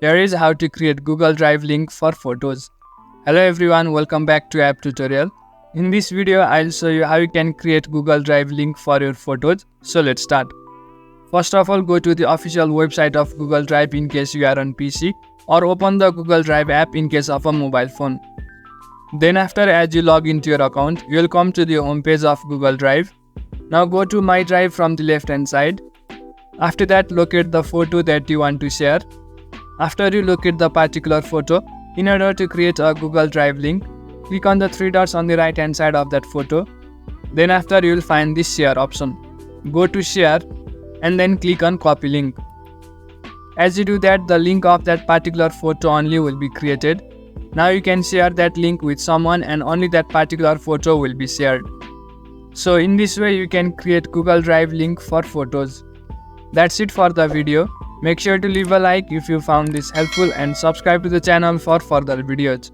Here is how to create Google Drive link for photos. Hello everyone, welcome back to app tutorial. In this video, I'll show you how you can create Google Drive link for your photos. So let's start. First of all, go to the official website of Google Drive in case you are on PC, or open the Google Drive app in case of a mobile phone. Then after, as you log into your account, you will come to the home page of Google Drive. Now go to My Drive from the left hand side. After that, locate the photo that you want to share. After you locate the particular photo, in order to create a Google Drive link, click on the three dots on the right hand side of that photo. Then after, you will find this share option. Go to share and then click on copy link. As you do that, the link of that particular photo only will be created. Now you can share that link with someone and only that particular photo will be shared. So in this way you can create Google Drive link for photos. That's it for the video. Make sure to leave a like if you found this helpful and subscribe to the channel for further videos.